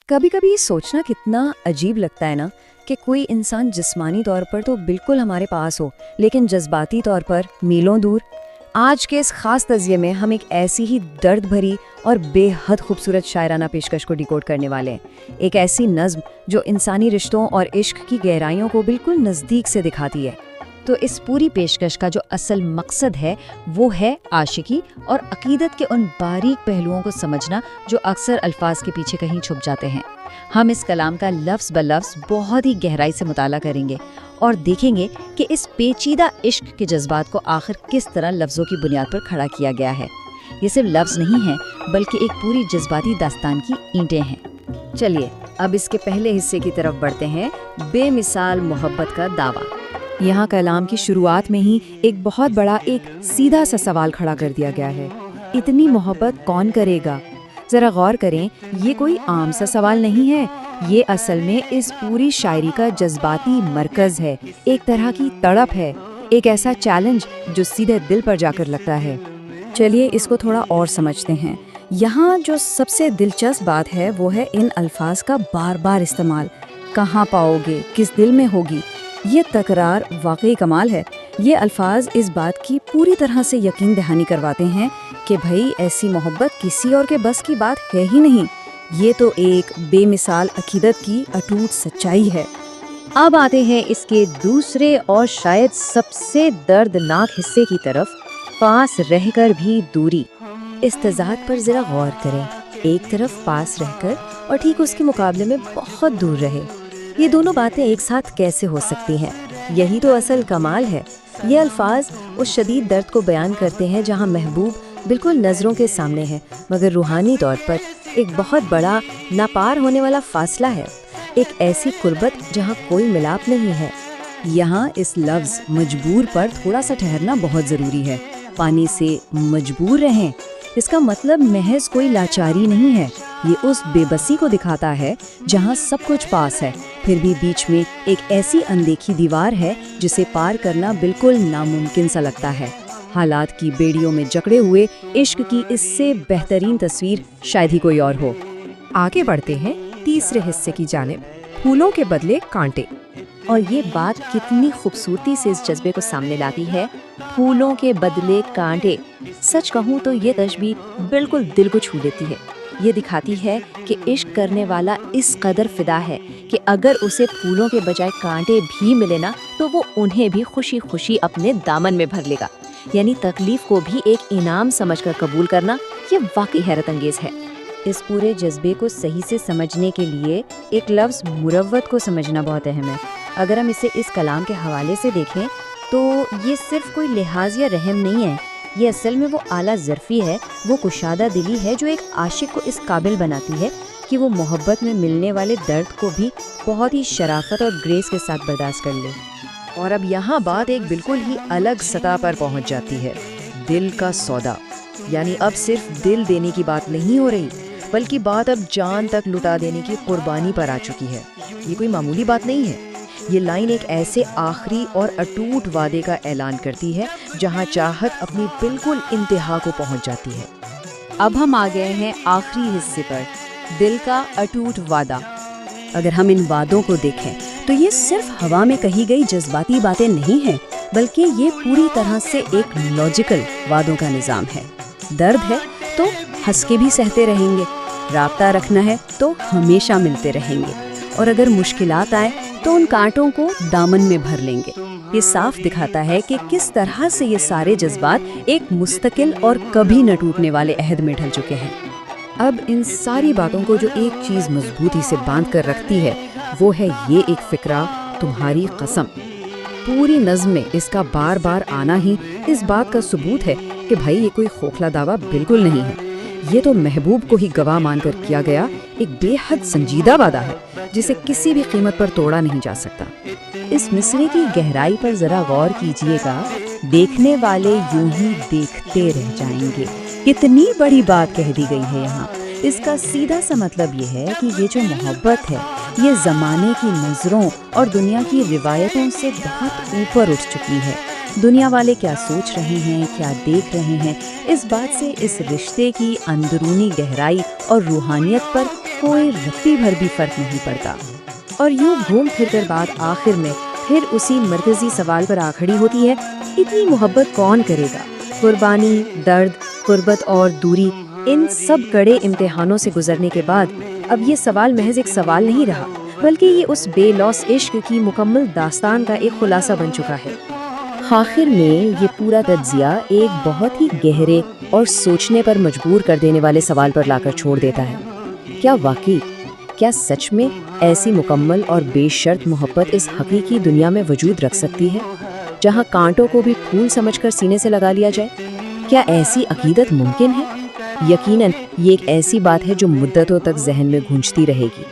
कभी कभी सोचना कितना अजीब लगता है ना कि कोई इंसान जिस्मानी तौर पर तो बिल्कुल हमारे पास हो, लेकिन जज्बाती तौर पर मीलों दूर। आज के इस खास तज़िये में हम एक ऐसी ही दर्द भरी और बेहद खूबसूरत शायराना पेशकश को डिकोड करने वाले हैं। एक ऐसी नज़्म जो इंसानी रिश्तों और इश्क की गहराइयों को बिल्कुल नज़दीक से दिखाती है। तो इस पूरी पेशकश का जो असल मकसद है वो है आशिकी और अकीदत के उन बारीक पहलुओं को समझना जो अक्सर अल्फाज के पीछे कहीं छुप जाते हैं। हम इस कलाम का लफ्ज़ ब लफ्ज़ बहुत ही गहराई से मुताला करेंगे और देखेंगे कि इस पेचीदा इश्क के जज्बात को आखिर किस तरह लफ्ज़ों की बुनियाद पर खड़ा किया गया है। ये सिर्फ लफ्ज़ नहीं है बल्कि एक पूरी जज्बाती दास्तान की ईंटें हैं। चलिए अब इसके पहले हिस्से की तरफ बढ़ते हैं, बेमिसाल मोहब्बत का दावा। यहाँ कलाम की शुरुआत में ही एक बहुत बड़ा एक सीधा सा सवाल खड़ा कर दिया गया है, इतनी मोहब्बत कौन करेगा। जरा गौर करें, ये कोई आम सा सवाल नहीं है, ये असल में इस पूरी शायरी का जज्बाती मरकज है, एक तरह की तड़प है, एक ऐसा चैलेंज जो सीधे दिल पर जाकर लगता है। चलिए इसको थोड़ा और समझते हैं। यहाँ जो सबसे दिलचस्प बात है वो है इन अल्फाज का बार बार इस्तेमाल। कहाँ पाओगे, किस दिल में होगी, ये तकरार वाकई कमाल है। ये अल्फाज इस बात की पूरी तरह से यकीन दहानी करवाते हैं कि भाई ऐसी मोहब्बत किसी और के बस की बात है ही नहीं, ये तो एक बेमिसाल अकीदत की अटूट सच्चाई है। अब आते हैं इसके दूसरे और शायद सबसे दर्दनाक हिस्से की तरफ, पास रहकर भी दूरी। इस तज़ाद पर ज़रा गौर करें, एक तरफ पास रहकर और ठीक उसके मुकाबले में बहुत दूर रहे। ये दोनों बातें एक साथ कैसे हो सकती हैं? यही तो असल कमाल है। ये अल्फाज उस शदीद दर्द को बयान करते हैं जहाँ महबूब बिल्कुल नज़रों के सामने है, मगर रूहानी तौर पर एक बहुत बड़ा नापार होने वाला फासला है, एक ऐसी कुर्बत जहाँ कोई मिलाप नहीं है। यहाँ इस लफ्ज़ मजबूर पर थोड़ा सा ठहरना बहुत ज़रूरी है। पानी से मजबूर रहें, इसका मतलब महज कोई लाचारी नहीं है, ये उस बेबसी को दिखाता है जहाँ सब कुछ पास है, फिर भी बीच में एक ऐसी अनदेखी दीवार है जिसे पार करना बिल्कुल नामुमकिन सा लगता है। हालात की बेड़ियों में जकड़े हुए इश्क की इससे बेहतरीन तस्वीर शायद ही कोई और हो। आगे बढ़ते हैं तीसरे हिस्से की जानिब, फूलों के बदले कांटे। और ये बात कितनी खूबसूरती से इस जज्बे को सामने लाती है, फूलों के बदले कांटे। सच कहूँ तो ये तशबीह बिल्कुल दिल को छू लेती है। ये दिखाती है कि इश्क करने वाला इस कदर फिदा है कि अगर उसे फूलों के बजाय कांटे भी मिले ना तो वो उन्हें भी खुशी खुशी अपने दामन में भर लेगा। यानी तकलीफ को भी एक इनाम समझकर कबूल करना, ये वाकई हैरत अंगेज है। इस पूरे जज्बे को सही से समझने के लिए एक लफ्ज़ मुरव्वत को समझना बहुत अहम है। अगर हम इसे इस कलाम के हवाले से देखें तो ये सिर्फ कोई लिहाज या रहम नहीं है, ये असल में वो आला ज़र्फ़ी है, वो कुशादा दिली है जो एक आशिक को इस काबिल बनाती है कि वो मोहब्बत में मिलने वाले दर्द को भी बहुत ही शराफत और ग्रेस के साथ बर्दाश्त कर ले। और अब यहाँ बात एक बिल्कुल ही अलग सतह पर पहुँच जाती है, दिल का सौदा। यानी अब सिर्फ दिल देने की बात नहीं हो रही, बल्कि बात अब जान तक लुटा देने की कुर्बानी पर आ चुकी है। ये कोई मामूली बात नहीं है। ये लाइन एक ऐसे आखिरी और अटूट वादे का ऐलान करती है जहाँ चाहत अपनी बिल्कुल इंतहा को पहुँच जाती है। अब हम आ गए हैं आखिरी हिस्से पर, दिल का अटूट वादा। अगर हम इन वादों को देखें तो ये सिर्फ हवा में कही गई जज्बाती बातें नहीं हैं, बल्कि ये पूरी तरह से एक लॉजिकल वादों का निज़ाम है। दर्द है तो हंस के भी सहते रहेंगे, राब्ता रखना है तो हमेशा मिलते रहेंगे, और अगर मुश्किलात आए तो उन कांटों को दामन में भर लेंगे। ये साफ दिखाता है कि किस तरह से ये सारे जज्बात एक मुस्तकिल और कभी न टूटने वाले अहद में ढल चुके हैं। अब इन सारी बातों को जो एक चीज़ मजबूती से बांध कर रखती है वो है ये एक फिक्रा, तुम्हारी कसम। पूरी नज़्म में इसका बार बार आना ही इस बात का सबूत है कि भाई ये कोई खोखला दावा बिल्कुल नहीं है, ये तो महबूब को ही गवाह मानकर किया गया एक बेहद संजीदा वादा है जिसे किसी भी कीमत पर तोड़ा नहीं जा सकता। इस मिसरे की गहराई पर जरा गौर कीजिएगा, देखने वाले यूं ही देखते रह जाएंगे। कितनी बड़ी बात कह दी गई है यहाँ। इसका सीधा सा मतलब ये है कि ये जो मोहब्बत है ये ज़माने की नज़रों और दुनिया की रिवायतों से बहुत ऊपर उठ चुकी है। दुनिया वाले क्या सोच रहे हैं, क्या देख रहे हैं, इस बात से इस रिश्ते की अंदरूनी गहराई और रूहानियत पर कोई रत्ती भर भी फर्क नहीं पड़ता। और यूं घूम फिर कर बात आखिर में फिर उसी मरकजी सवाल पर आ खड़ी होती है, इतनी मोहब्बत कौन करेगा? कुर्बानी, दर्द, गुर्बत और दूरी, इन सब कड़े इम्तिहानों से गुजरने के बाद अब ये सवाल महज एक सवाल नहीं रहा, बल्कि ये उस बेलौस इश्क की मुकम्मल दास्तान का एक खुलासा बन चुका है। आखिर में ये पूरा तज्जिया एक बहुत ही गहरे और सोचने पर मजबूर कर देने वाले सवाल पर लाकर छोड़ देता है। क्या सच में ऐसी मुकम्मल और बेशर्त मोहब्बत इस हकीकी दुनिया में वजूद रख सकती है, जहाँ कांटों को भी फूल समझकर सीने से लगा लिया जाए? क्या ऐसी अकीदत मुमकिन है? यकीनन ये एक ऐसी बात है जो मुद्दतों तक जहन में गूंजती रहेगी।